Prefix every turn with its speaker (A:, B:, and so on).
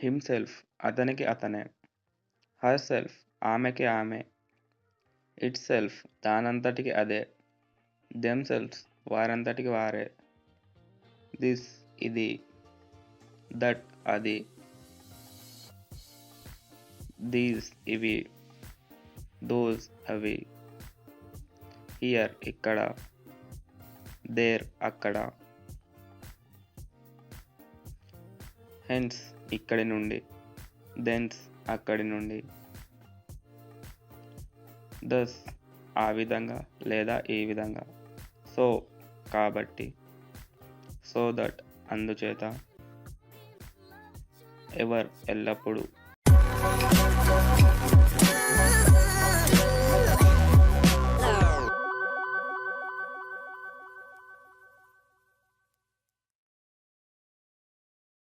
A: Himself అతనికి అతనే. Herself ఆమెకి ఆమె. ఇట్‌సెల్ఫ్ దానంతటికి అదే. దెమ్‌సెల్వ్స్ వారంతటికి వారే. దిస్ ఇది. దట్ అది. దీస్ ఇవి. దోస్ అవి. హియర్ ఇక్కడ. దేర్ అక్కడ. హెన్స్ ఇక్కడి నుండి. దెన్స్ అక్కడి నుండి. దస్ ఆ విధంగా లేదా ఈ విధంగా. సో కాబట్టి. సో దట్ అందుచేత. ఎవర్ ఎల్లప్పుడూ.